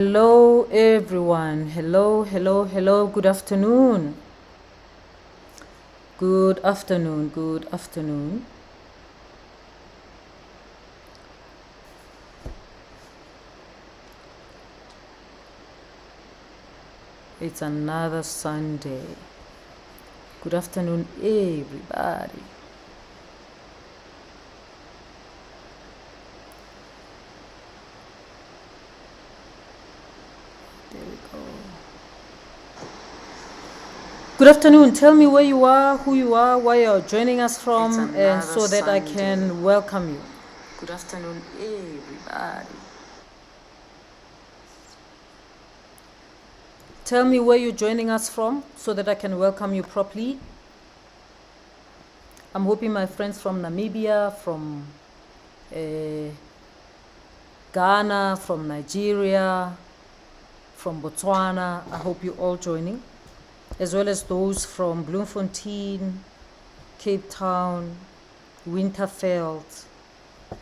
Hello everyone. Hello. Good afternoon. Good afternoon. It's another Sunday. Good afternoon, everybody. There we go. Good afternoon. Tell me where you are, who you are, where you're joining us from, and so that I can welcome you. Good afternoon, everybody. Tell me where you're joining us from so that I can welcome you properly. I'm hoping my friends from Namibia, from Ghana, from Nigeria, from Botswana, I hope you're all joining, as well as those from Bloemfontein, Cape Town, Winterveld.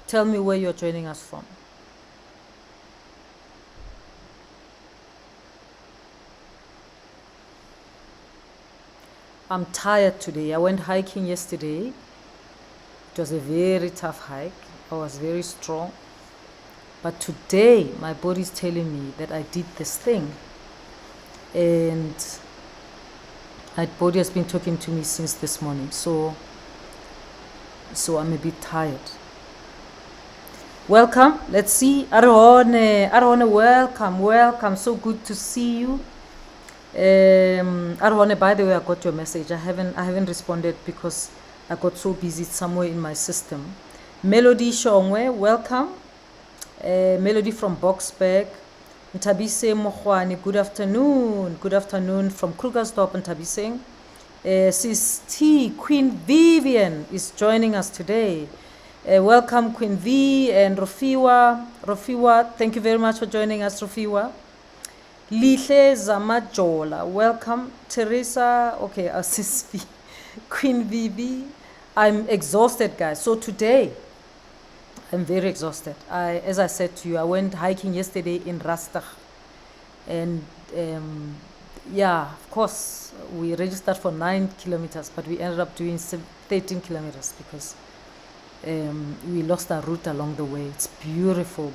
Tell me where you're joining us from. I'm tired today. I went hiking yesterday. It was a very tough hike. I was very strong. But today, my body's telling me that I did this thing. And my body has been talking to me since this morning. So I'm a bit tired. Welcome. Let's see. Arone, welcome. So good to see you. Arone, by the way, I got your message. I haven't responded because I got so busy somewhere in my system. Melody Shongwe, welcome. Melody from Boxberg. Ntabise Mohwani, good afternoon. Good afternoon from Krugersdorp, Ntabise. Sis T, Queen Vivian is joining us today. Welcome, Queen V and Rofiwa. Rofiwa, thank you very much for joining us, Rofiwa. Lihle Zamajola, welcome. Teresa, okay, Sis V. Queen Vivi. I'm exhausted, guys. So today, I'm very exhausted. As I said to you, I went hiking yesterday in Rastach. And yeah, of course, we registered for 9 kilometers, but we ended up doing 13 kilometers because we lost our route along the way. It's beautiful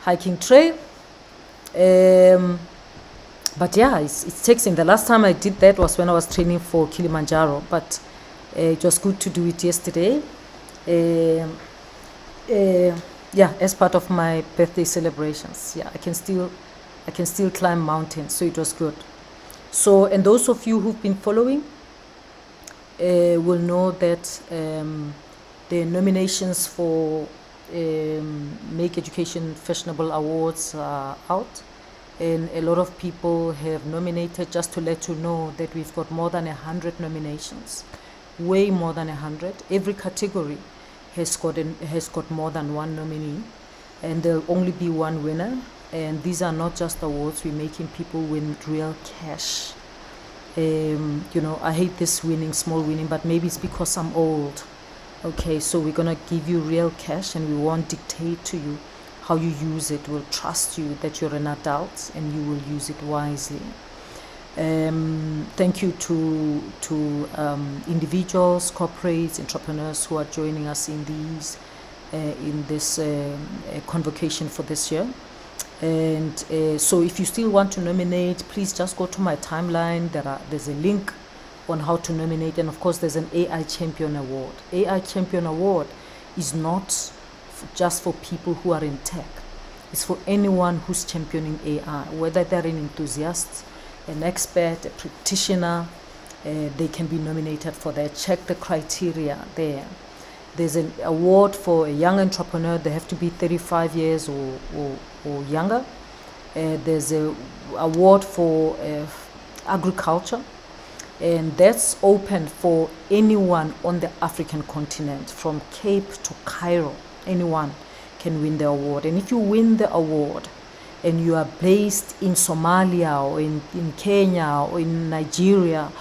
hiking trail. But yeah, it's taxing. The last time I did that was when I was training for Kilimanjaro, but it was good to do it yesterday. Yeah, as part of my birthday celebrations. Yeah, I can still climb mountains, so it was good. So, and those of you who've been following will know that the nominations for Make Education Fashionable Awards are out, and a lot of people have nominated. Just to let you know that we've got more than 100 nominations, way more than 100. Every category has got more than one nominee, and there'll only be one winner. And these are not just awards. We're making people win real cash. I hate this small winning, but maybe it's because I'm old. Okay, so we're gonna give you real cash, and we won't dictate to you how you use it. We'll trust you that you're an adult and you will use it wisely. Thank you to individuals, corporates, entrepreneurs who are joining us in this convocation for this year. And so if you still want to nominate, please just go to my timeline. There's a link on how to nominate, and of course there's an AI Champion Award. AI Champion Award is not just for people who are in tech. It's for anyone who's championing AI, whether they're an enthusiast, an expert, a practitioner. They can be nominated for that. Check the criteria there. There's an award for a young entrepreneur. They have to be 35 years or younger. There's an award for agriculture, and that's open for anyone on the African continent, from Cape to Cairo. Anyone can win the award. And if you win the award and you are based in Somalia or in Kenya or in Nigeria,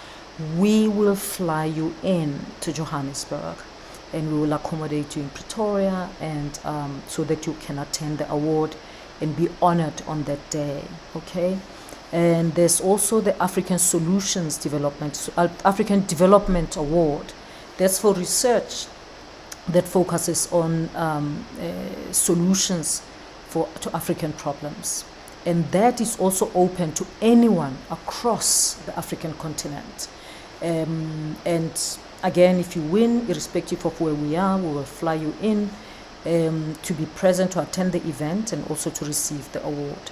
we will fly you in to Johannesburg, and we will accommodate you in Pretoria, and so that you can attend the award and be honored on that day. Okay. And there's also the African Solutions Development, African Development Award. That's for research that focuses on solutions to African problems. And that is also open to anyone across the African continent. And again, if you win, irrespective of where we are, we will fly you in to be present, to attend the event, and also to receive the award.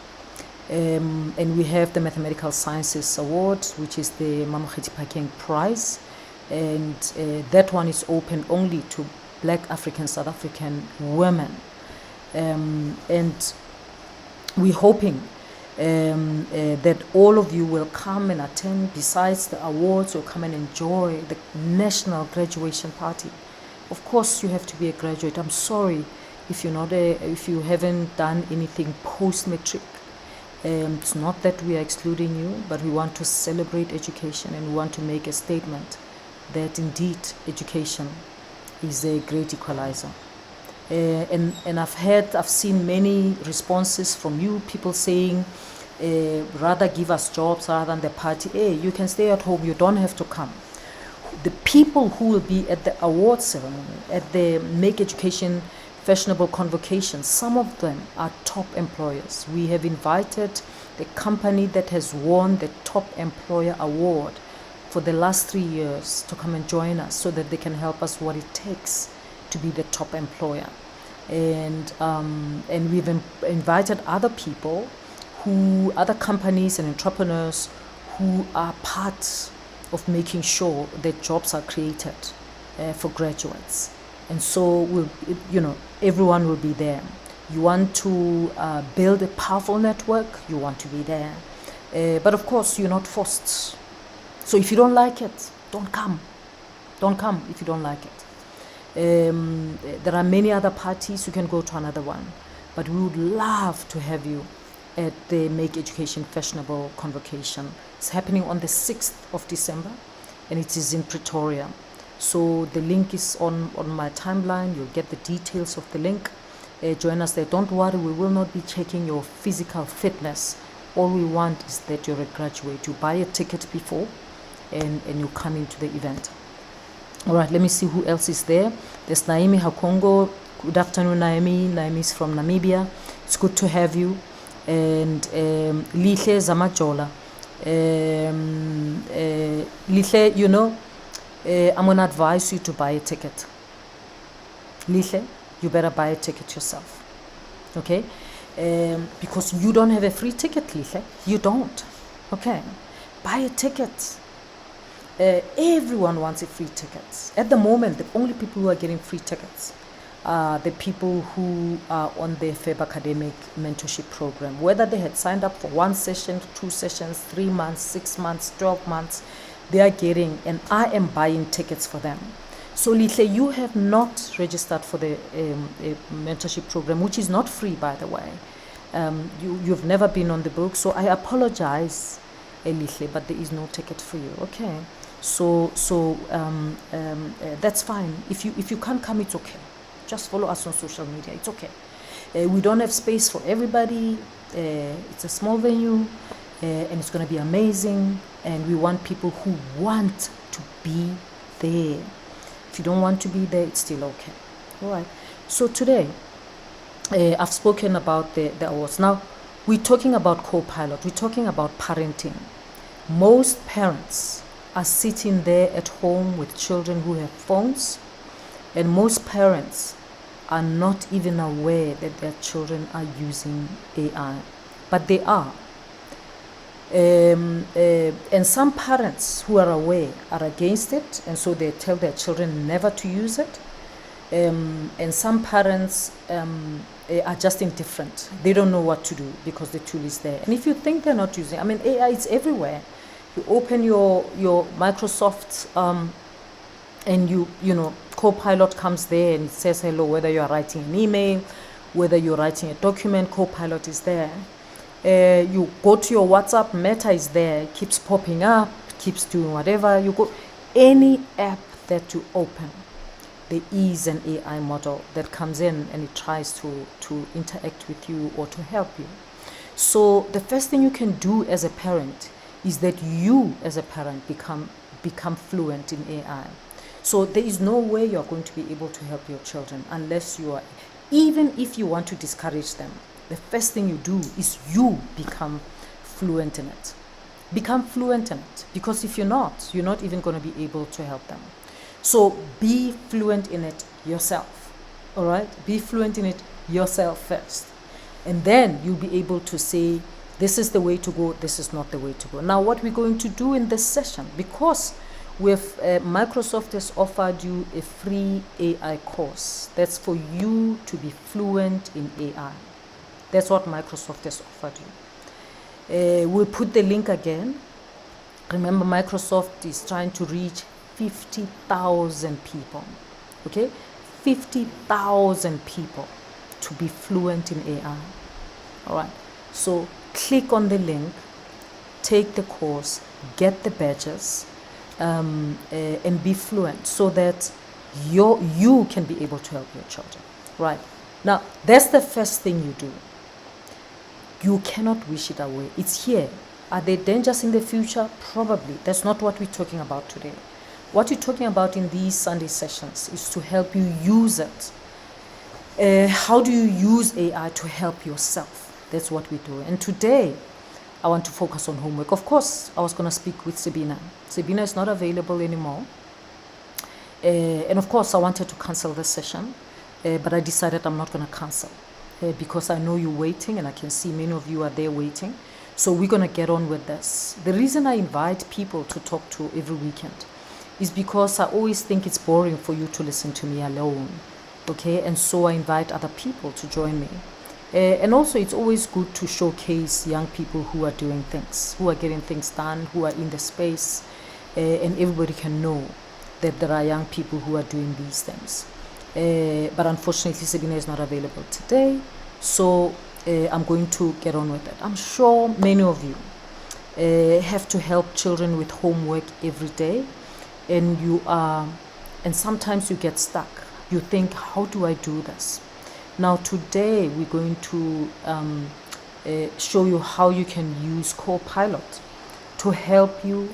And we have the Mathematical Sciences Award, which is the Mamokgethi Phakeng Prize. And that one is open only to Black African, South African women. And we're hoping that all of you will come and attend. Besides the awards, you'll come and enjoy the National Graduation Party. Of course, you have to be a graduate. I'm sorry if you haven't done anything post-matric. It's not that we are excluding you, but we want to celebrate education, and we want to make a statement that indeed education is a great equalizer. And I've seen many responses from you, people saying, rather give us jobs rather than the party. Hey, you can stay at home, you don't have to come. The people who will be at the award ceremony, at the Make Education Fashionable Convocation, some of them are top employers. We have invited the company that has won the Top Employer Award for the last 3 years to come and join us so that they can help us what it takes to be the top employer. And we've invited other people, other companies and entrepreneurs who are part of making sure that jobs are created for graduates. And so everyone will be there. You want to build a powerful network, you want to be there. But of course, you're not forced. So if you don't like it, don't come. Don't come if you don't like it. There are many other parties, you can go to another one. But we would love to have you at the Make Education Fashionable Convocation. It's happening on the 6th of December, and it is in Pretoria. So the link is on my timeline. You'll get the details of the link. Join us there. Don't worry, we will not be checking your physical fitness. All we want is that you're a graduate. You buy a ticket before and you come into the event. All right, let me see who else is there. There's Naomi Hakongo. Good afternoon, Naomi. Naomi is from Namibia. It's good to have you. And Lihle Zamajola. Lihle, I'm going to advise you to buy a ticket. Lihle, you better buy a ticket yourself. Okay? Because you don't have a free ticket, Lihle. You don't. Okay? Buy a ticket. Everyone wants a free ticket. At the moment, the only people who are getting free tickets are the people who are on the FEB Academic Mentorship Program. Whether they had signed up for 1 session, 2 sessions, 3 months, 6 months, 12 months, they are getting, and I am buying tickets for them. So Lihle, you have not registered for the mentorship program, which is not free, by the way. You've never been on the book, so I apologize, Lihle, but there is no ticket for you. Okay, so that's fine. If you can't come, it's okay. Just follow us on social media. It's okay. We don't have space for everybody. It's a small venue, and it's going to be amazing. And we want people who want to be there. If you don't want to be there, it's still okay. All right. So today, I've spoken about the awards. Now, we're talking about Copilot. We're talking about parenting. Most parents are sitting there at home with children who have phones, and most parents are not even aware that their children are using AI, but they are. And some parents who are aware are against it, and so they tell their children never to use it. And some parents are just indifferent. They don't know what to do because the tool is there. And if you think they're not using, AI is everywhere. You open your Microsoft and Copilot comes there and it says hello, whether you are writing an email, whether you're writing a document, Copilot is there. You go to your WhatsApp, Meta is there, it keeps popping up, keeps doing whatever. You go, any app that you open, there is an AI model that comes in and it tries to interact with you or to help you. So the first thing you can do as a parent is that you as a parent become fluent in AI. So there is no way you're going to be able to help your children unless you are, even if you want to discourage them, the first thing you do is you become fluent in it. Become fluent in it, because if you're not even going to be able to help them. So be fluent in it yourself. All right? Be fluent in it yourself first. And then you'll be able to say, this is the way to go, this is not the way to go. Now, what we're going to do in this session, because Microsoft has offered you a free AI course that's for you to be fluent in AI. That's what Microsoft has offered you. We'll put the link again. Remember, Microsoft is trying to reach 50,000 people. Okay? 50,000 people to be fluent in AI. All right. So click on the link, take the course, get the badges, and be fluent so that you can be able to help your children. Right. Now, that's the first thing you do. You cannot wish it away. It's here. Are there dangers in the future? Probably. That's not what we're talking about today. What we're talking about in these Sunday sessions is to help you use it. How do you use AI to help yourself? That's what we do. And today, I want to focus on homework. Of course, I was going to speak with Sabina. Sabina is not available anymore. And of course, I wanted to cancel this session, but I decided I'm not going to cancel because I know you're waiting, and I can see many of you are there waiting. So we're going to get on with this. The reason I invite people to talk to every weekend is because I always think it's boring for you to listen to me alone. Okay, and so I invite other people to join me. And also, it's always good to showcase young people who are doing things, who are getting things done, who are in the space, and everybody can know that there are young people who are doing these things. But unfortunately, Sabina is not available today, so I'm going to get on with it. I'm sure many of you have to help children with homework every day, and sometimes you get stuck. You think, how do I do this? Now today we're going to show you how you can use Copilot to help you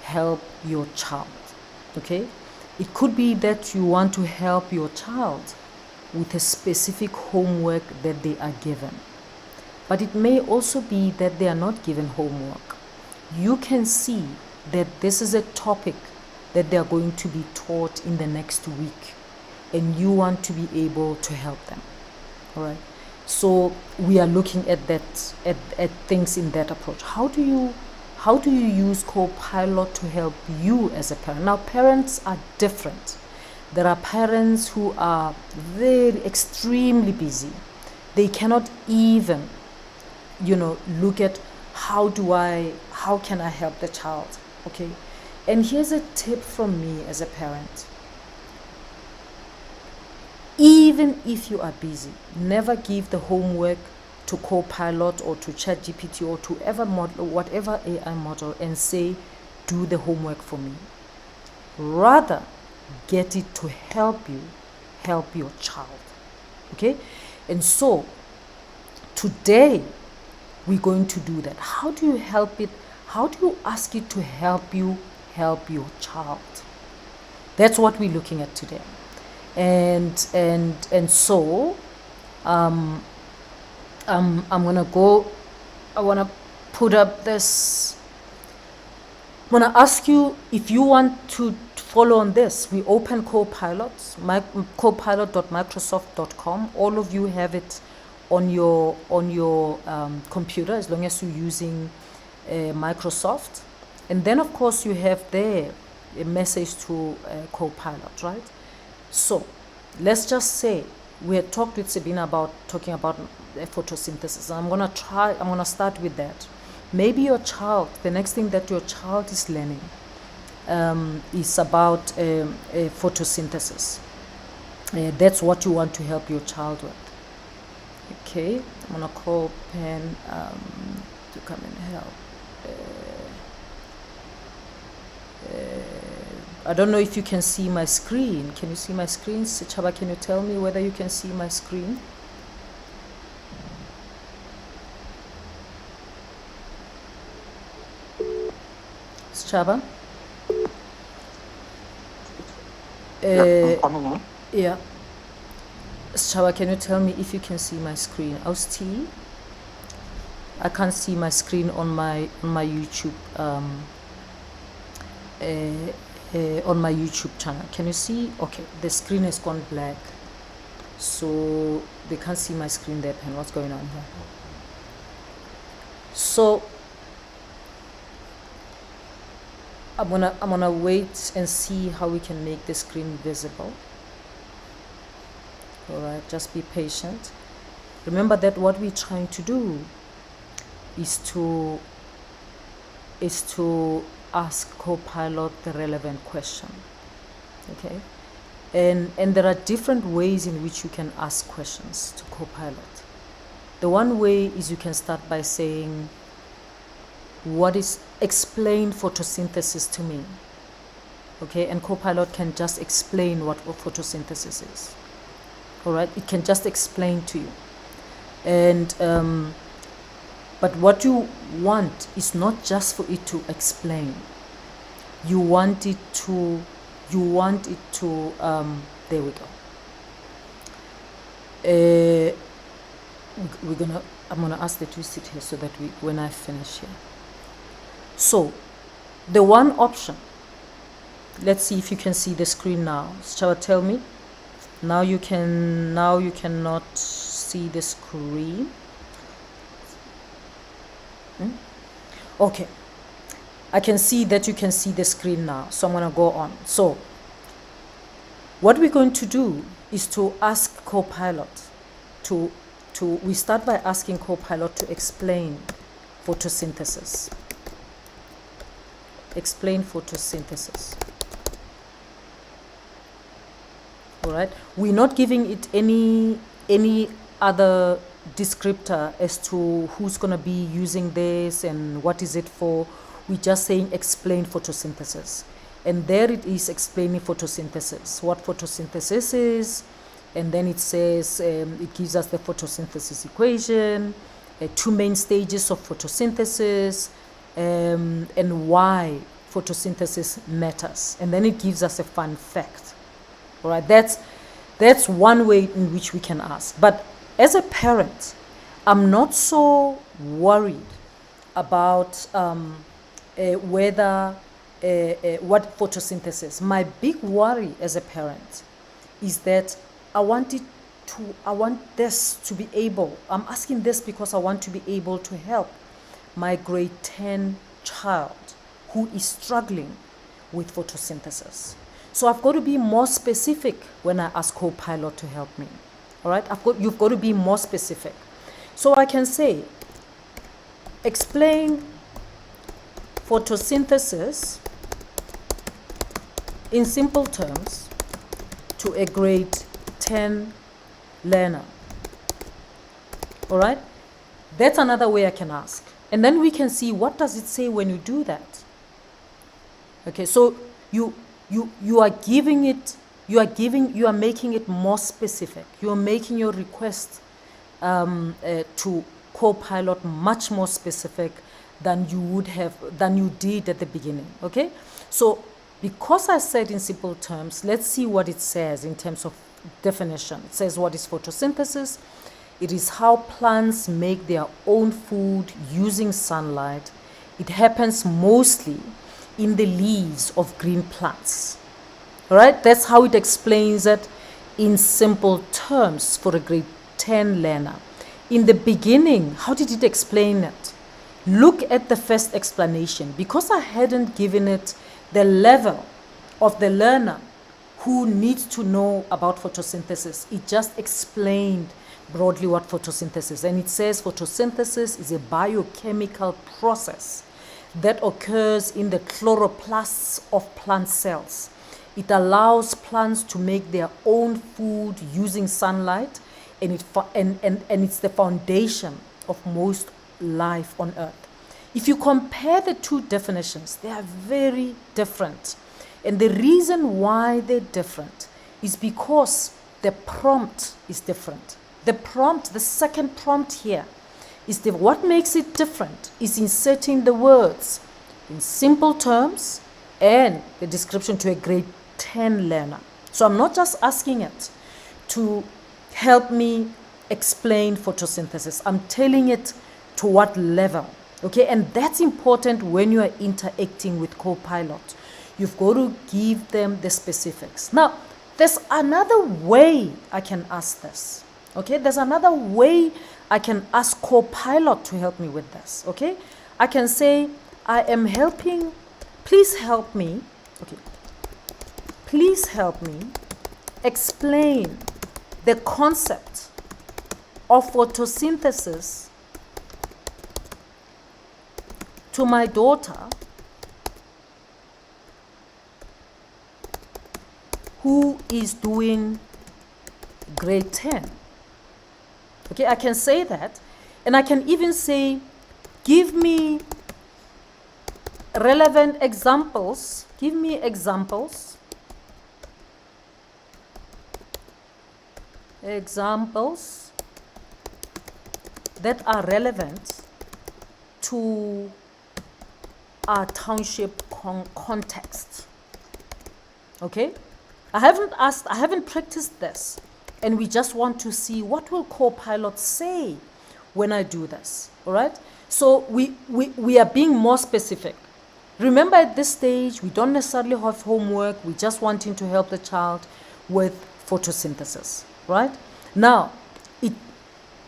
help your child. Okay? It could be that you want to help your child with a specific homework that they are given. But it may also be that they are not given homework. You can see that this is a topic that they are going to be taught in the next week, and you want to be able to help them. All right. So we are looking at that, at things in that approach. How do you use Copilot to help you as a parent? Now, parents are different. There are parents who are very extremely busy. They cannot even, look at how can I help the child? Okay. And here's a tip from me as a parent. Even if you are busy, never give the homework to Copilot or to ChatGPT or to whatever AI model and say, do the homework for me. Rather, get it to help you help your child. Okay? And so, today, we're going to do that. How do you help it? How do you ask it to help you help your child? That's what we're looking at today. And so I'm gonna go. I wanna put up this. I'm gonna ask you if you want to follow on this. We open Copilot, copilot.microsoft.com. All of you have it on your computer as long as you're using Microsoft. And then of course you have there a message to Copilot, right? So let's just say we had talked with Sabina about talking about photosynthesis. I'm going to start with that. Maybe your child, the next thing that your child is learning is about photosynthesis. That's what you want to help your child with. Okay, I'm going to call Pen to come and help. I don't know if you can see my screen. Can you see my screen? Chaba, can you tell me whether you can see my screen? Chaba? Yeah, I'm coming in. Yeah. Chaba, can you tell me if you can see my screen? Austi? I can't see my screen on my YouTube on my YouTube channel. Can you see? Okay, the screen has gone black, so they can't see my screen there. Pen, what's going on here? So I'm gonna wait and see how we can make the screen visible. All right, just be patient. Remember that what we're trying to do is to ask Copilot the relevant question. Okay, and there are different ways in which you can ask questions to Copilot. The one way is you can start by saying, explain photosynthesis to me. Okay, and Copilot can just explain what photosynthesis is. All right, it can just explain to you. And but what you want is not just for it to explain. You want it to there we go. I'm gonna ask that you sit here so that when I finish here. So the one option, let's see if you can see the screen now. Shall I tell me? Now you cannot see the screen. Okay, I can see that you can see the screen now, so I'm going to go on. So what we're going to do is to ask Copilot we start by asking Copilot to explain photosynthesis. Explain photosynthesis. All right, we're not giving it any other descriptor as to who's going to be using this and what is it for. We're just saying explain photosynthesis, and there it is explaining photosynthesis, what photosynthesis is, and then it says it gives us the photosynthesis equation, 2 main stages of photosynthesis, and why photosynthesis matters, and then it gives us a fun fact. All right, that's one way in which we can ask. But as a parent, I'm not so worried about whether what photosynthesis. My big worry as a parent is that I want this to be able. I'm asking this because I want to be able to help my grade 10 child who is struggling with photosynthesis. So I've got to be more specific when I ask Copilot to help me. All right, you've got to be more specific. So I can say, explain photosynthesis in simple terms to a grade 10 learner. All right, that's another way I can ask. And then we can see what does it say when you do that. Okay, so you are giving it. You are making it more specific. You are making your request to Copilot much more specific than you did at the beginning. Okay, so because I said in simple terms, let's see what it says in terms of definition. It says, what is photosynthesis? It is how plants make their own food using sunlight. It happens mostly in the leaves of green plants. All right, that's how it explains it in simple terms for a grade 10 learner. In the beginning, how did it explain it? Look at the first explanation. Because I hadn't given it the level of the learner who needs to know about photosynthesis, it just explained broadly what photosynthesis is. And it says photosynthesis is a biochemical process that occurs in the chloroplasts of plant cells. It allows plants to make their own food using sunlight, and it's the foundation of most life on Earth. If you compare the two definitions, they are very different. And the reason why they're different is because the prompt is different. The prompt, the second prompt here, what makes it different is inserting the words in simple terms and the description to a grade 10 learner. So I'm not just asking it to help me explain photosynthesis. I'm telling it to what level, okay? And that's important when you are interacting with Copilot. You've got to give them the specifics. Now, there's another way I can ask this, okay? There's another way I can ask Copilot to help me with this, okay? I can say, I am helping, please help me, okay? Please help me explain the concept of photosynthesis to my daughter who is doing grade 10. Okay, I can say that, and I can even say, give me relevant examples, give me examples that are relevant to our township context. Okay, I haven't practiced this, and we just want to see what will Copilot say when I do this. All right, so we are being more specific. Remember, at this stage we don't necessarily have homework, we're just wanting to help the child with photosynthesis. Right now,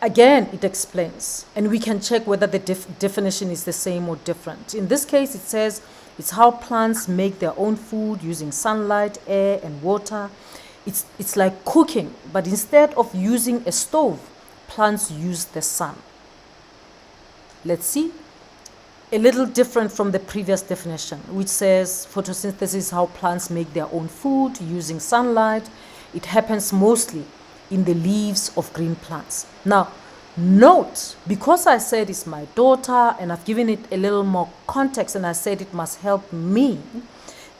it explains, and we can check whether the definition is the same or different. In this case, it says it's how plants make their own food using sunlight, air, and water. It's like cooking, but instead of using a stove, plants use the sun. Let's see. A little different from the previous definition, which says photosynthesis is how plants make their own food using sunlight. It happens mostly in the leaves of green plants. Now, note, because I said it's my daughter and I've given it a little more context and I said it must help me,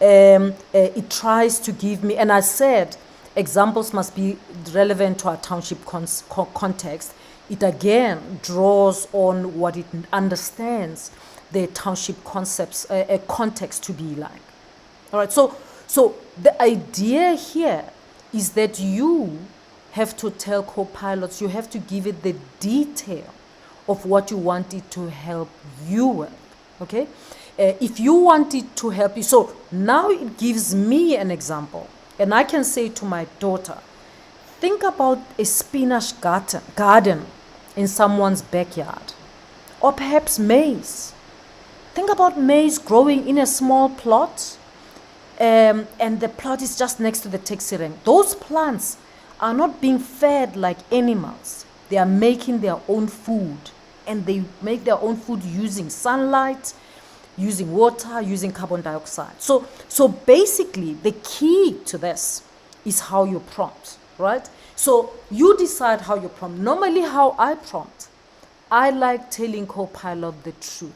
it tries to give me, and I said examples must be relevant to our township context. It again draws on what it understands the township concepts, context to be like. All right, so the idea here is that you have to tell Copilots, you have to give it the detail of what you want it to help you with, okay? If you want it to help you, so now it gives me an example, and I can say to my daughter, think about a spinach garden in someone's backyard, or perhaps maize. Think about maize growing in a small plot, and the plot is just next to the taxi rank. Those plants are not being fed like animals. They are making their own food, and they make their own food using sunlight, using water, using carbon dioxide. So basically, the key to this is how you prompt, right? So you decide how you prompt. Normally, how I prompt, I like telling Copilot the truth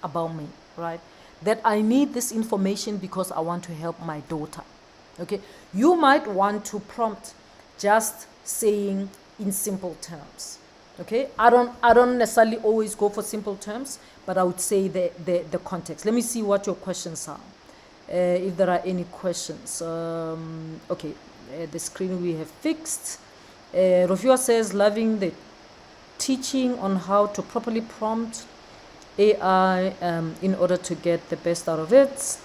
about me, right? That I need this information because I want to help my daughter. Okay, you might want to prompt just saying in simple terms. Okay, I don't necessarily always go for simple terms, but I would say the context. Let me see what your questions are, if there are any questions. Okay, the screen we have fixed. Rofua says, loving the teaching on how to properly prompt AI in order to get the best out of it.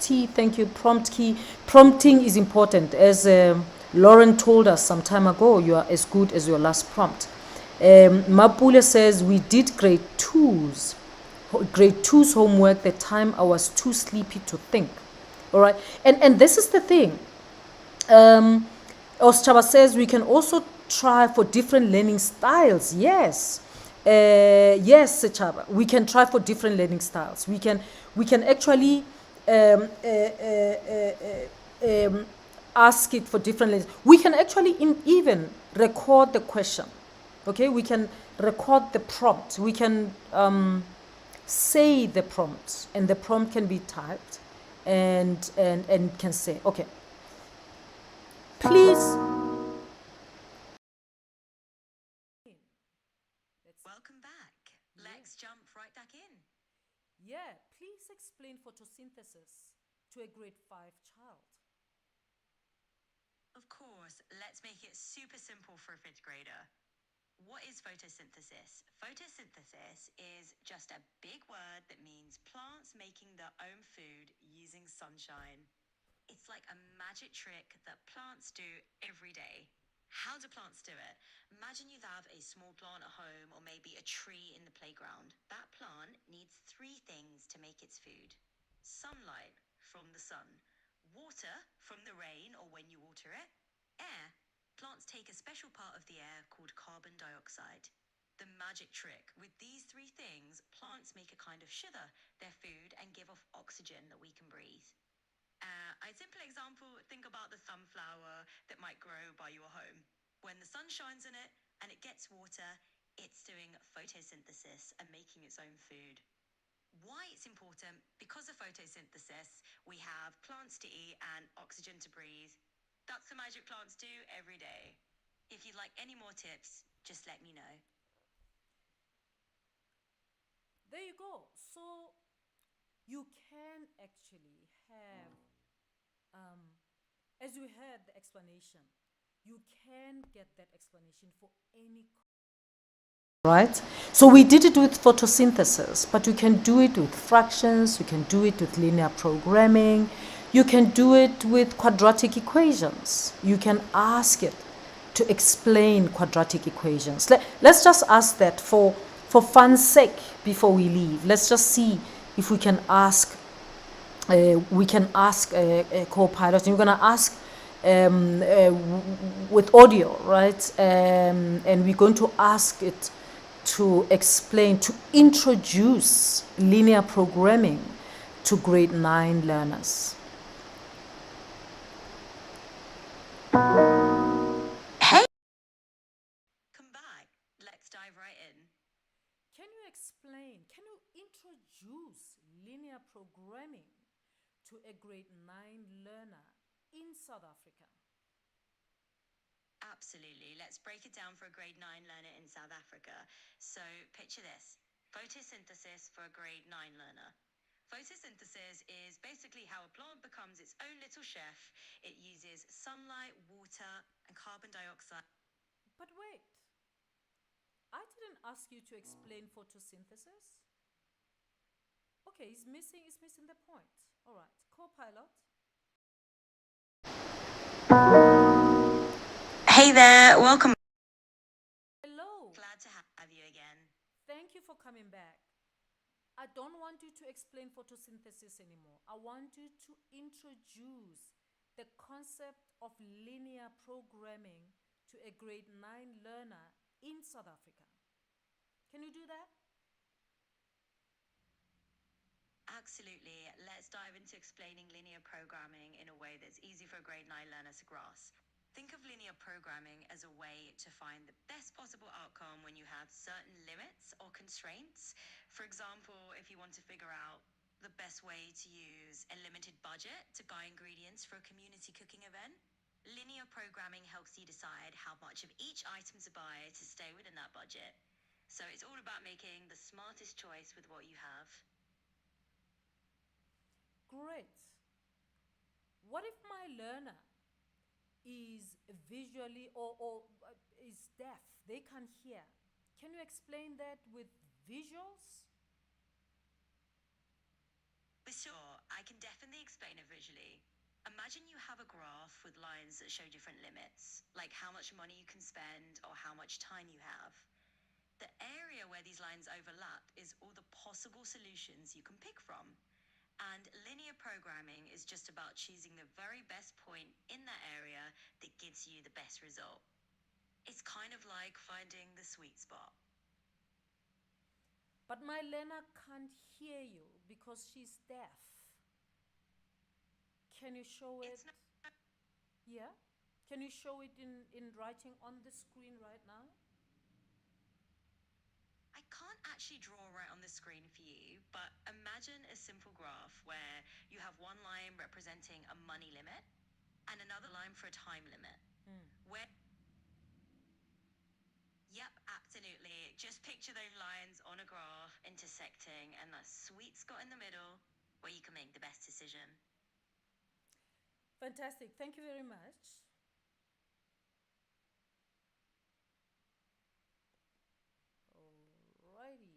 T, thank you. Prompt key. Prompting is important. As Lauren told us some time ago, you are as good as your last prompt. Mapule says, we did grade 2's homework. The time I was too sleepy to think. All right. And this is the thing. Oschaba says, we can also try for different learning styles. Yes. Yes, Chaba, we can try for different learning styles. We can actually ask it for different learning. We can actually even record the question. Okay, we can record the prompt. We can say the prompt, and the prompt can be typed, and can say, okay, please. Welcome back. Let's jump right back in. Yeah, please explain photosynthesis to a grade 5 child. Of course, let's make it super simple for a fifth grader. What is photosynthesis? Photosynthesis is just a big word that means plants making their own food using sunshine. It's like a magic trick that plants do every day. How do plants do it? Imagine you have a small plant at home or maybe a tree in the playground. That plant needs three things to make its food: sunlight from the sun, water from the rain or when you water it, air. Plants take a special part of the air called carbon dioxide. The magic trick: with these three things, plants make a kind of sugar, their food, and give off oxygen that we can breathe. A simple example, think about the sunflower that might grow by your home. When the sun shines on it and it gets water, it's doing photosynthesis and making its own food. Why it's important? Because of photosynthesis, we have plants to eat and oxygen to breathe. That's the magic plants do every day. If you'd like any more tips, just let me know. There you go. So you can actually have, as you heard the explanation, you can get that explanation for any. Right? So we did it with photosynthesis, but you can do it with fractions, you can do it with linear programming, you can do it with quadratic equations. You can ask it to explain quadratic equations. Let's just ask that for fun's sake before we leave. Let's just see if we can ask Copilot. You're going to ask with audio, right? And we're going to ask it to explain, to introduce linear programming to grade 9 learners. Hey! Come back. Let's dive right in. Can you introduce linear programming to a grade 9 learner in South Africa? Absolutely. Let's break it down for a grade 9 learner in South Africa. So picture this: photosynthesis for a grade 9 learner. Photosynthesis is basically how a plant becomes its own little chef. It uses sunlight, water, and carbon dioxide. But wait, I didn't ask you to explain photosynthesis. Okay, it's missing the point. All right, Copilot. Hey there, welcome. Hello. Glad to have you again. Thank you for coming back. I don't want you to explain photosynthesis anymore. I want you to introduce the concept of linear programming to a grade 9 learner in South Africa. Can you do that? Absolutely. Let's dive into explaining linear programming in a way that's easy for a grade 9 learner to grasp. Think of linear programming as a way to find the best possible outcome when you have certain limits or constraints. For example, if you want to figure out the best way to use a limited budget to buy ingredients for a community cooking event, linear programming helps you decide how much of each item to buy to stay within that budget. So it's all about making the smartest choice with what you have. Great. What if my learner is visually or is deaf? They can't hear. Can you explain that with visuals? For sure, I can definitely explain it visually. Imagine you have a graph with lines that show different limits, like how much money you can spend or how much time you have. The area where these lines overlap is all the possible solutions you can pick from. And linear programming is just about choosing the very best point in that area that gives you the best result. It's kind of like finding the sweet spot. But my learner can't hear you because she's deaf. Can you show it? It's not, Yeah? Can you show it in writing on the screen right now? I can't actually draw right on the screen for you, but imagine imagine a simple graph where you have one line representing a money limit and another line for a time limit. Where Yep, absolutely. Just picture those lines on a graph intersecting and that sweet spot in the middle where you can make the best decision. Fantastic. Thank you very much. Alrighty.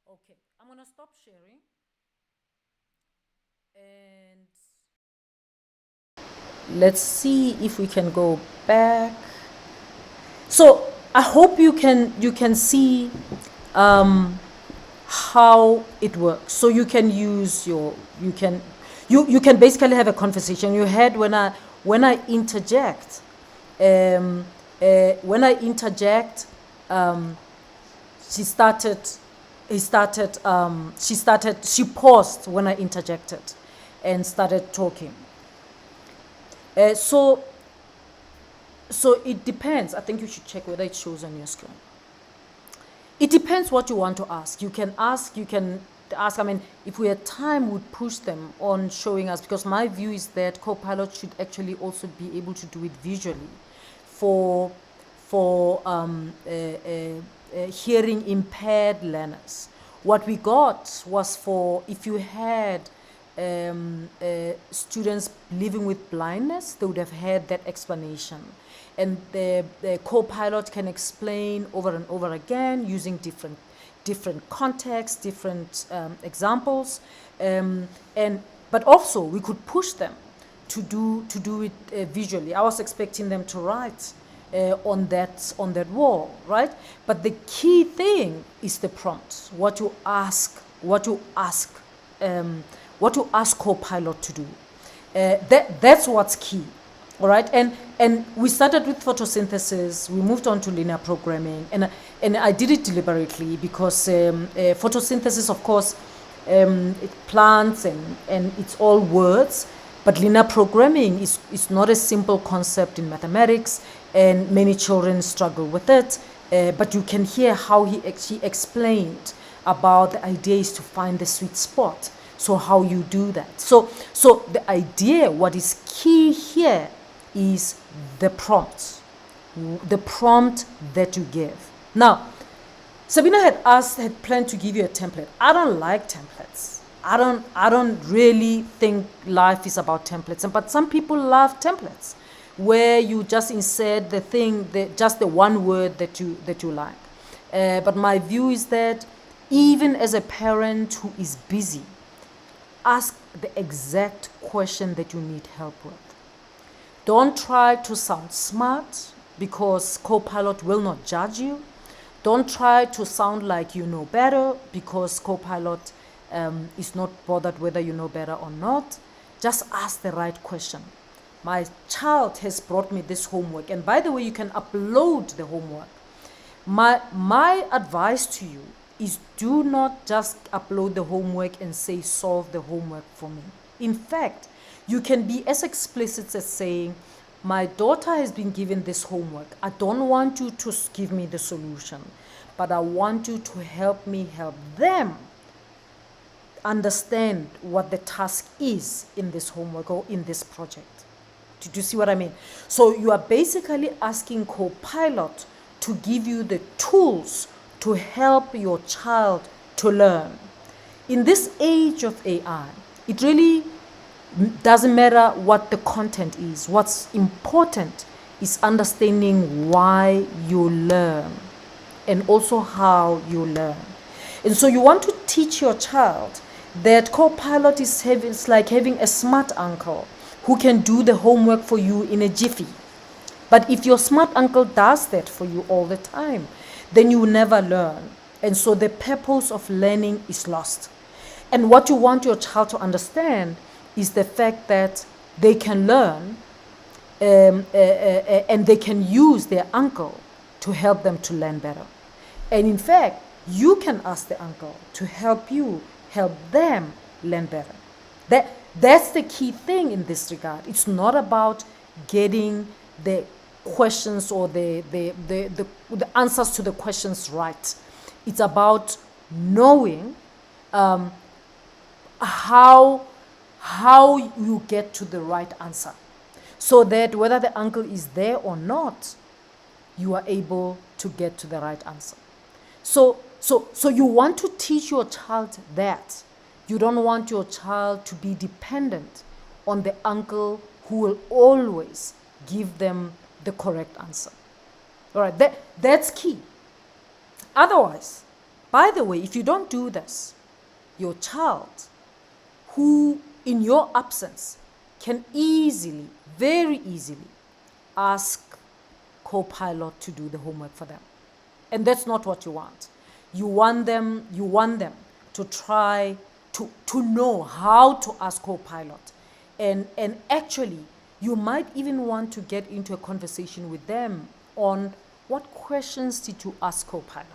Okay, I'm gonna stop sharing and let's see if we can go back. So I hope you can see how it works. So you can use you can basically have a conversation. You heard when I interject, she paused when I interjected and started talking. So it depends. I think you should check whether it shows on your screen. It depends what you want to ask. You can ask, I mean, if we had time, we'd push them on showing us, because my view is that Copilot should actually also be able to do it visually for hearing impaired learners. What we got was for if you had students living with blindness, they would have had that explanation. And the Copilot can explain over and over again using different contexts, different examples, but also we could push them to do it visually. I was expecting them to write on that wall, right? But the key thing is the prompt. What you ask Copilot to do. That's what's key. All right, and we started with photosynthesis. We moved on to linear programming, and I did it deliberately because photosynthesis, of course, plants and it's all words. But linear programming is not a simple concept in mathematics, and many children struggle with it. But you can hear how he actually explained about the idea is to find the sweet spot. So how you do that. So the idea, what is key here, is the prompt that you give. Now, Sabina had planned to give you a template. I don't like templates. I don't really think life is about templates. But some people love templates, where you just insert the thing, just the one word that you like. But my view is that even as a parent who is busy, ask the exact question that you need help with. Don't try to sound smart, because Copilot will not judge you. Don't try to sound like you know better, because Copilot is not bothered whether you know better or not. Just ask the right question. My child has brought me this homework, and by the way, you can upload the homework. My advice to you is do not just upload the homework and say solve the homework for me. In fact, you can be as explicit as saying, my daughter has been given this homework. I don't want you to give me the solution, but I want you to help me help them understand what the task is in this homework or in this project. Did you see what I mean? So you are basically asking Copilot to give you the tools to help your child to learn. In this age of AI, it really doesn't matter what the content is. What's important is understanding why you learn and also how you learn. And so you want to teach your child that Copilot is like having a smart uncle who can do the homework for you in a jiffy. But if your smart uncle does that for you all the time, then you will never learn. And so the purpose of learning is lost. And what you want your child to understand is the fact that they can learn and they can use their uncle to help them to learn better. And in fact, you can ask the uncle to help you help them learn better. That's the key thing in this regard. It's not about getting the questions or the answers to the questions right. It's about knowing how you get to the right answer, so that whether the uncle is there or not, you are able to get to the right answer. So you want to teach your child that. You don't want your child to be dependent on the uncle who will always give them the correct answer. All right, that's key. Otherwise, by the way, if you don't do this, your child, who in your absence can easily, very easily, ask Copilot to do the homework for them. And that's not what you want. You want them to try to know how to ask Copilot. And actually, you might even want to get into a conversation with them on what questions did you ask Copilot.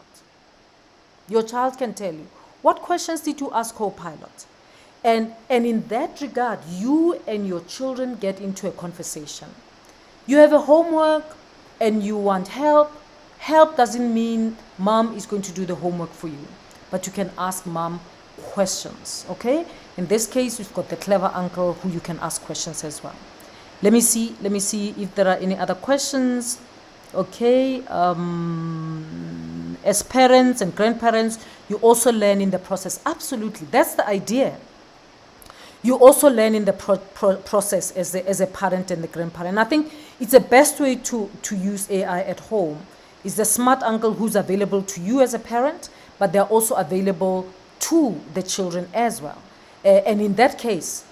Your child can tell you, what questions did you ask Copilot? And in that regard, you and your children get into a conversation. You have a homework and you want help. Help doesn't mean mom is going to do the homework for you, but you can ask mom questions, okay? In this case, we've got the clever uncle who you can ask questions as well. Let me see if there are any other questions. Okay, as parents and grandparents, you also learn in the process. Absolutely, that's the idea. You also learn in the process as a parent and the grandparent. I think it's the best way to use AI at home is the smart uncle who's available to you as a parent, but they're also available to the children as well. And in that case,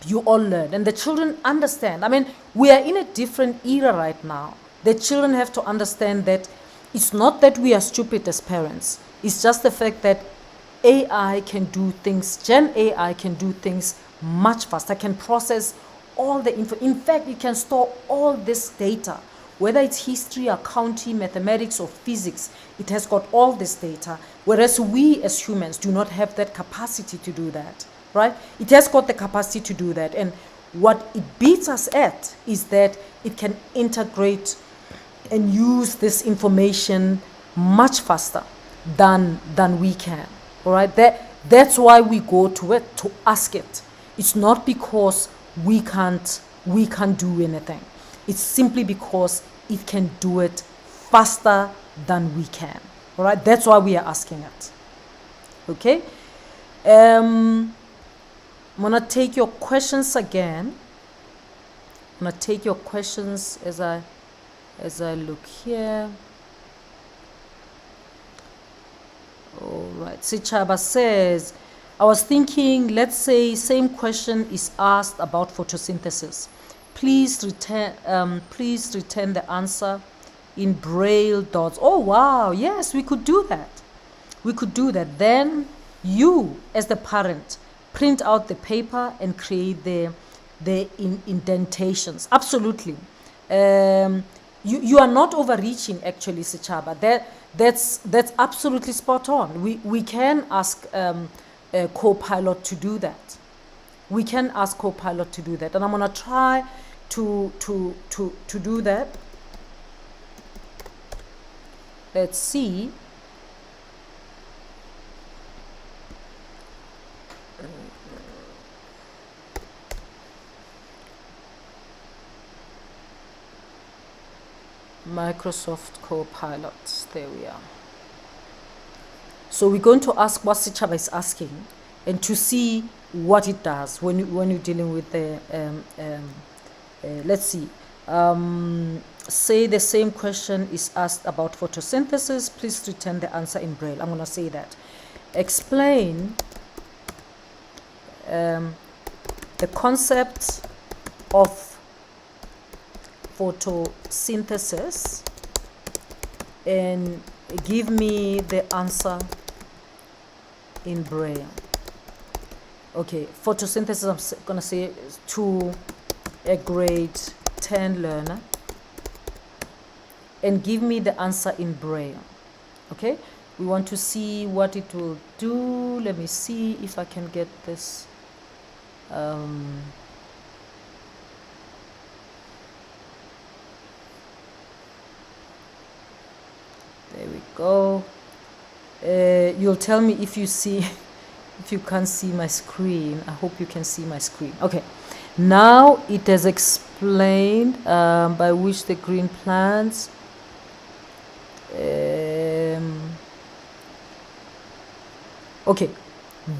you all learn and the children understand. I mean, we are in a different era right now. The children have to understand that it's not that we are stupid as parents. It's just the fact that AI can do things, Gen AI can do things much faster, can process all the info. In fact, it can store all this data, whether it's history, accounting, mathematics, or physics. It has got all this data, whereas we as humans do not have that capacity to do that, right? It has got the capacity to do that. And what it beats us at is that it can integrate and use this information much faster than we can. All right, that's why we go to it, to ask it. It's not because we can't do anything. It's simply because it can do it faster than we can. All right, that's why we are asking it. Okay, I'm gonna take your questions again. I'm gonna take your questions as I look here. All right, Sichaba says, I was thinking, let's say same question is asked about photosynthesis. Please return the answer in Braille dots. Oh wow, yes, we could do that. We could do that. Then you, as the parent, print out the paper and create the indentations. Absolutely. You are not overreaching, actually, Sichaba. That's absolutely spot on. We can ask Copilot to do that. We can ask Copilot to do that, and I'm gonna try to do that. Let's see. Microsoft Copilot. There we are. So we're going to ask what Sichaba is asking, and to see what it does when you're dealing with the. Let's see. Say the same question is asked about photosynthesis. Please return the answer in Braille. I'm going to say that. Explain the concept of photosynthesis and give me the answer in Braille. Okay, photosynthesis, I'm going to say to a grade 10 learner and give me the answer in Braille. Okay, we want to see what it will do. Let me see if I can get this. There we go. You'll tell me if you see If you can't see my screen, I hope you can see my screen. Okay, now it has explained by which the green plants okay,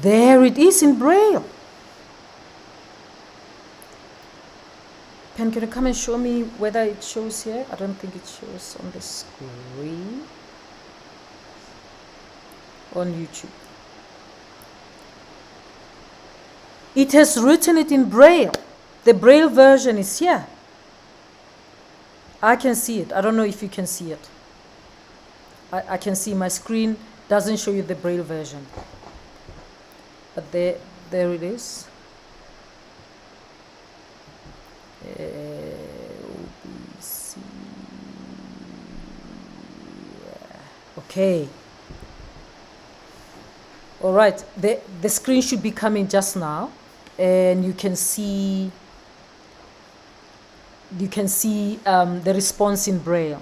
there it is in Braille. Pen, can you come and show me whether it shows here? I don't think it shows on the screen. On YouTube. It has written it in Braille. The Braille version is here. I can see it. I don't know if you can see it. I can see my screen doesn't show you the Braille version. But there it is. OBC. Okay. All right. The screen should be coming just now, and you can see the response in Braille.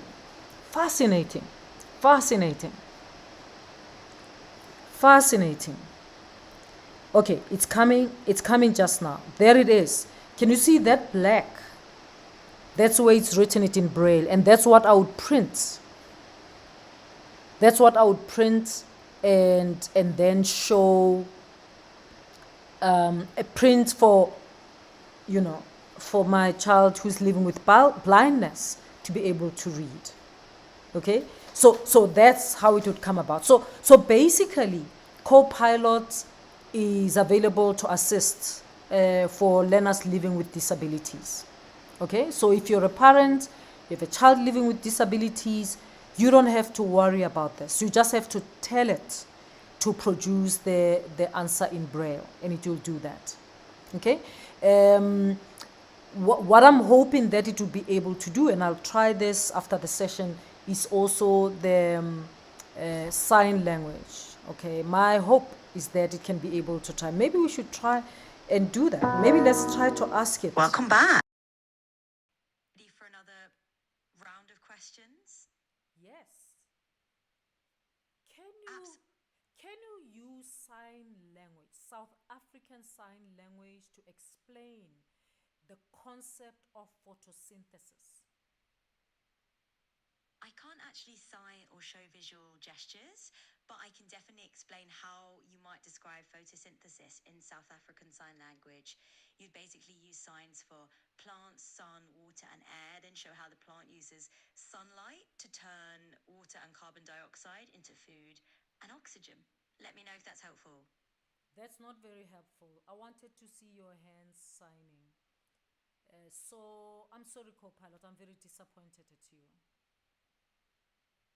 Fascinating. Fascinating. Fascinating. Okay, it's coming just now. There it is. Can you see that black? That's where it's written it in Braille, and that's what I would print. That's what I would print and then show a print for, for my child who's living with blindness to be able to read. Okay, so that's how it would come about. So basically, Copilot is available to assist for learners living with disabilities. Okay, so if you're a parent, you have a child living with disabilities, you don't have to worry about this. You just have to tell it to produce the answer in Braille, and it will do that. Okay, what I'm hoping that it will be able to do, and I'll try this after the session, is also the sign language. Okay, my hope is that it can be able to try. Maybe we should try and do that. Maybe let's try to ask it. Welcome back. Ready for another round of questions? Yes. Can you use sign language, South African sign language, to explain the concept of photosynthesis? I can't actually sign or show visual gestures, but I can definitely explain how you might describe photosynthesis in South African Sign Language. You'd basically use signs for plants, sun, water, and air, then show how the plant uses sunlight to turn water and carbon dioxide into food and oxygen. Let me know if that's helpful. That's not very helpful. I wanted to see your hands signing. So I'm sorry, Copilot. I'm very disappointed at you.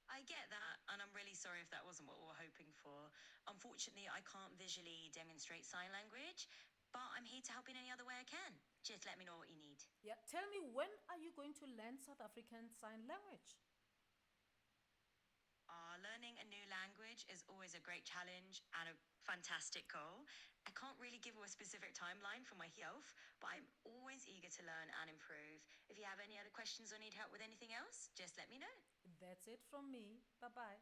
I get that, and I'm really sorry if that wasn't what we were hoping for. Unfortunately, I can't visually demonstrate sign language, but I'm here to help in any other way I can. Just let me know what you need. Yeah, tell me, when are you going to learn South African Sign Language? Learning a new language is always a great challenge and a fantastic goal. I can't really give you a specific timeline for myself, but I'm always eager to learn and improve. If you have any other questions or need help with anything else, just let me know. That's it from me. Bye-bye.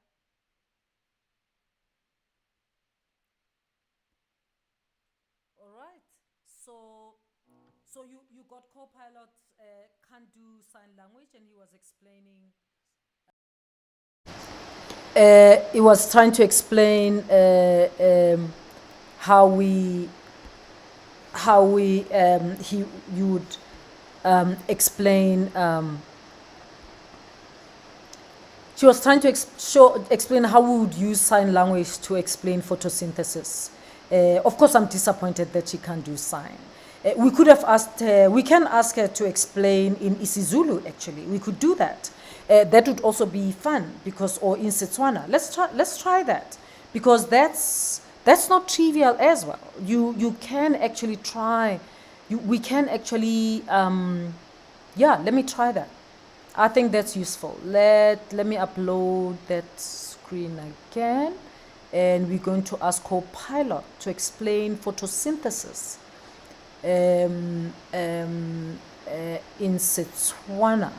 All right. So you got Copilot can't do sign language, and he was explaining. He was trying to explain how you would explain. She was trying to explain how we would use sign language to explain photosynthesis. Of course, I'm disappointed that she can't do sign. We could have asked her, we can ask her to explain in isiZulu, actually. We could do that. That would also be fun, because, or in Setswana. Let's try that, because that's not trivial as well. You can actually try, we can actually, yeah, let me try that. I think that's useful. Let me upload that screen again, and we're going to ask Copilot to explain photosynthesis in Setswana.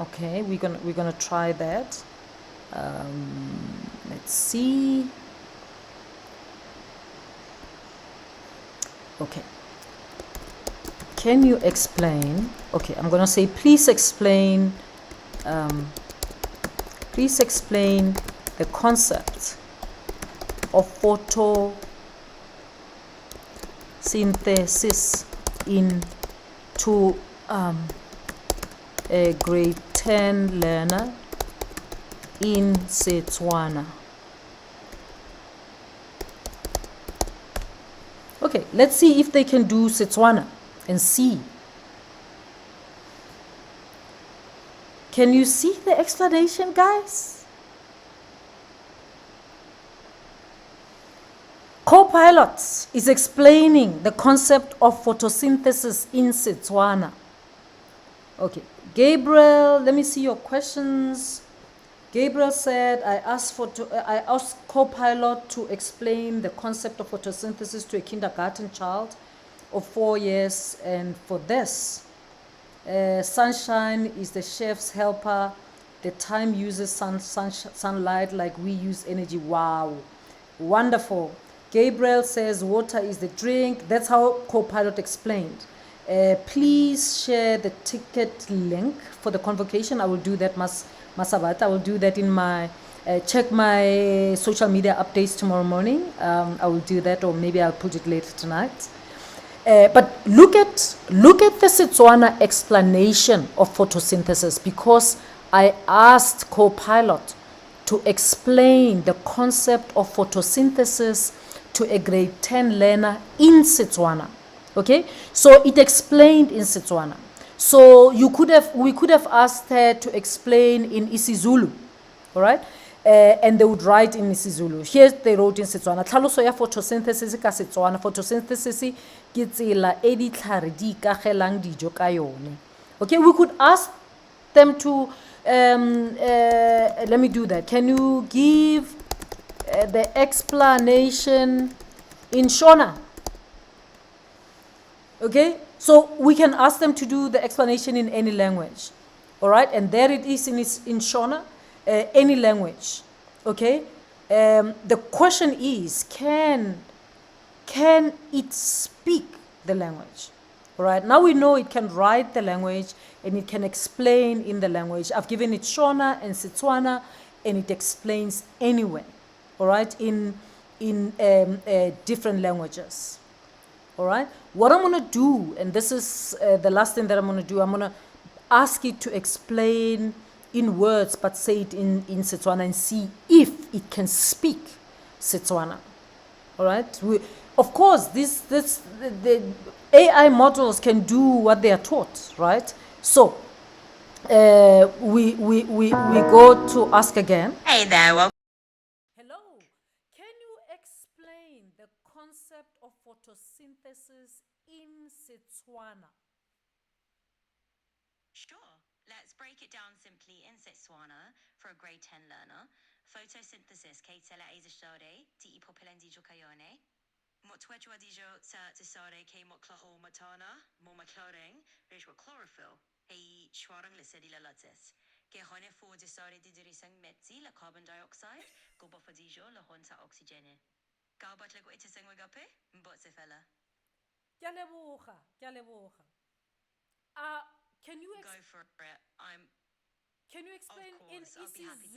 Okay, we're gonna try that. Let's see. Okay. Can you explain? Okay, I'm gonna say please explain the concept of photosynthesis into a grade 10 learner in Setswana. Okay, let's see if they can do Setswana and see. Can you see the explanation, guys? Copilot is explaining the concept of photosynthesis in Setswana. Okay, Gabriel, let me see your questions. Gabriel said, I asked Copilot to explain the concept of photosynthesis to a kindergarten child of 4 years, and for this, sunshine is the chef's helper. The time uses sunlight like we use energy. Wow, wonderful. Gabriel says water is the drink. That's how Copilot explained. Please share the ticket link for the convocation. I will do that, Masabat. I will do that in my, check my social media updates tomorrow morning. I will do that, or maybe I'll put it later tonight. But look at the Setswana explanation of photosynthesis, because I asked Copilot to explain the concept of photosynthesis to a grade 10 learner in Setswana. Okay, so it explained in Setswana. So we could have asked her to explain in isiZulu, all right? And they would write in isiZulu. Here they wrote in Setswana. Tlhaloso ya photosynthesis ka Setswana. Photosynthesis ke tsela e ditlhare di ikagelang dijo ka yone. Okay, we could ask them to let me do that. Can you give the explanation in Shona? Okay, so we can ask them to do the explanation in any language. All right, and there it is in Shona, any language. Okay, the question is, can it speak the language? All right, now we know it can write the language and it can explain in the language. I've given it Shona and Setswana, and it explains anywhere. All right, in different languages. All right, what I'm gonna do, and this is the last thing that I'm gonna do, I'm gonna ask it to explain in words, but say it in Setswana and see if it can speak Setswana. All right, of course, the AI models can do what they are taught, right? So we go to ask again. Hey there, welcome. Hello, can you explain the concept of photosynthesis in Setswana? Sure. Let's break it down simply in Setswana for a grade 10 learner. Photosynthesis keitela ezishore ti ipopelendijo kayone. Motwechwa dijo sa tisare ke moklaho matana, mo macloring, rishwa chlorophyll. Hei shwarang lisedi la latis. Ke hone fo disare didirisang metzi la carbon dioxide, go bofadijo la honta oxygene. Gaubat lego itisang wagape, mbotse fella. Can you Go for it. Can you explain in course, I'll be happy.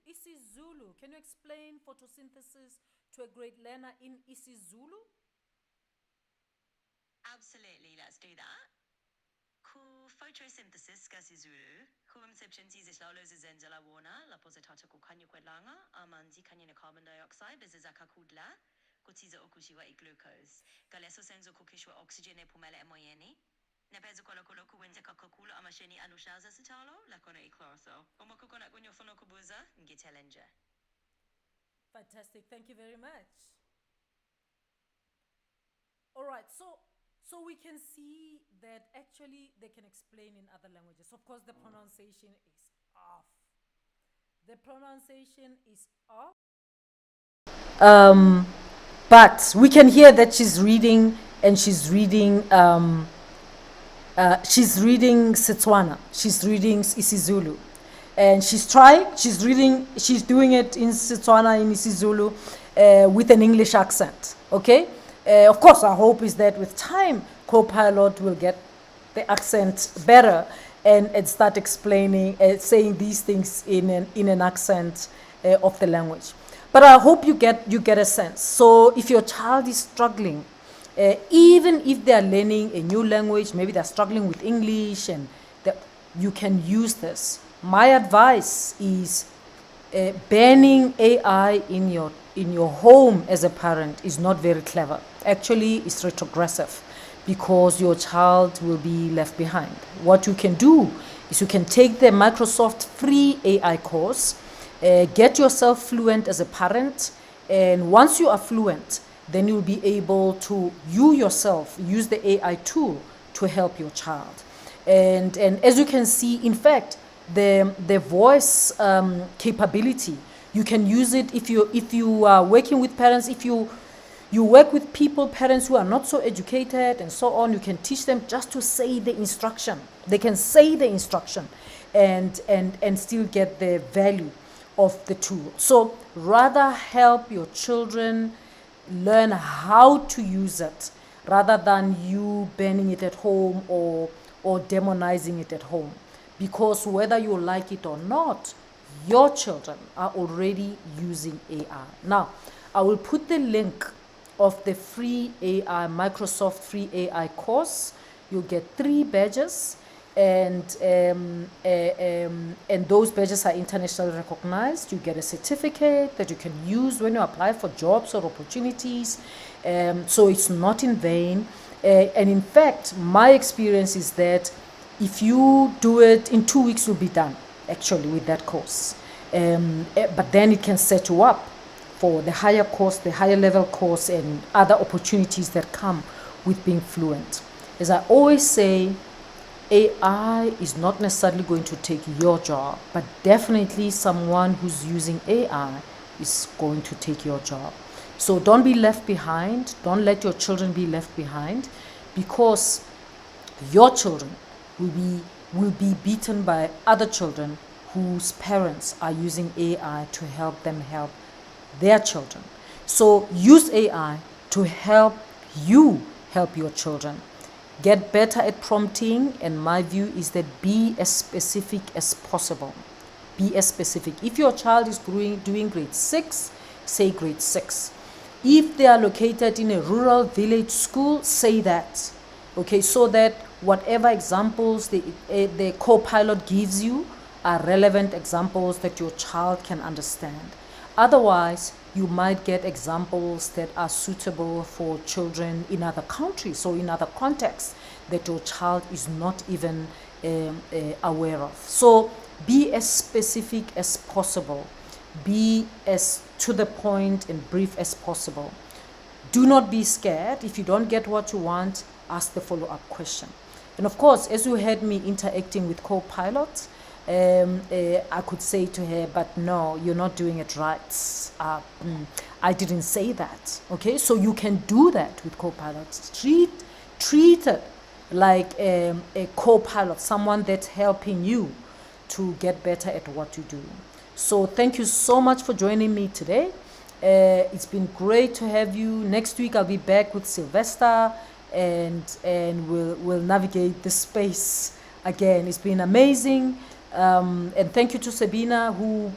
isiZulu? Can you explain photosynthesis to a grade learner in isiZulu? Absolutely, let's do that. Ku photosynthesis kasizulu, ku msebchenzi zihlalo zizenza la wona, la positata kukanyo kwelanga, amanzi kanye carbon dioxide, bezizaka kudla, kutiza okushiwa glucose. Galeso senzo kukishwa oxygen pumele emoyeni. Nepezo kolokolo kuwente kakakulu amasheni anushaza sitalo, la kona chlorophyll. Omakukona kunyo fono kubuza, ngitelenje. Fantastic, thank you very much. All right, so we can see that actually they can explain in other languages. Of course, the pronunciation is off. But we can hear that she's reading, and she's reading Setswana, she's reading isiZulu, and she's doing it in Setswana, in isiZulu, with an English accent. Okay, Of course, our hope is that with time, Copilot will get the accent better and start explaining, saying these things in an accent of the language. But I hope you get a sense. So if your child is struggling, even if they are learning a new language, maybe they're struggling with English, and you can use this. My advice is banning AI in your home as a parent is not very clever. Actually, it's retrogressive, because your child will be left behind. What you can do is you can take the Microsoft free AI course, get yourself fluent as a parent, and once you are fluent, then you'll be able to, you yourself, use the AI tool to help your child. And as you can see, in fact, the voice capability, you can use it if you are working with parents, if you work with parents who are not so educated and so on, you can teach them just to say the instruction. They can say the instruction and still get the value of the tool. So rather help your children learn how to use it, rather than you banning it at home or demonizing it at home. Because whether you like it or not, your children are already using AI. Now, I will put the link of the free AI, Microsoft free AI course. You'll get 3 badges, and those badges are internationally recognized. You get a certificate that you can use when you apply for jobs or opportunities. So it's not in vain. And in fact, my experience is that if you do it in 2 weeks, you'll be done actually with that course. But then it can set you up for the higher course, the higher level course, and other opportunities that come with being fluent. As I always say, AI is not necessarily going to take your job, but definitely someone who's using AI is going to take your job. So don't be left behind. Don't let your children be left behind, because your children will be beaten by other children whose parents are using AI to help them help their children. So use AI to help you help your children. Get better at prompting, and my view is that be as specific as possible. Be as specific. If your child is doing grade 6, say grade 6. If they are located in a rural village school, say that. Okay, so that whatever examples the Copilot gives you are relevant examples that your child can understand. Otherwise, you might get examples that are suitable for children in other countries or in other contexts that your child is not even aware of. So be as specific as possible. Be as to the point and brief as possible. Do not be scared. If you don't get what you want, ask the follow-up question. And of course, as you heard me interacting with Copilot, I could say to her, but no, you're not doing it right. I didn't say that. Okay, so you can do that with Copilot. Treat it like a co-pilot, someone that's helping you to get better at what you do. So thank you so much for joining me today. It's been great to have you. Next week I'll be back with Sylvester, and we'll navigate the space again. It's been amazing. And thank you to Sabina, who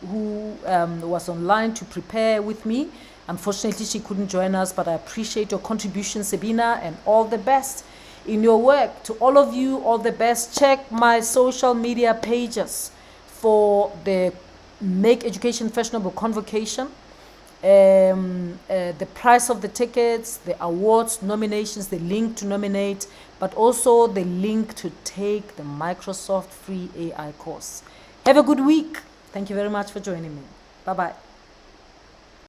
was online to prepare with me. Unfortunately, she couldn't join us, but I appreciate your contribution, Sabina, and all the best in your work. To all of you, all the best. Check my social media pages for the Make Education Fashionable convocation. The price of the tickets, the awards, nominations, the link to nominate, but also the link to take the Microsoft free AI course. Have a good week. Thank you very much for joining me. Bye-bye.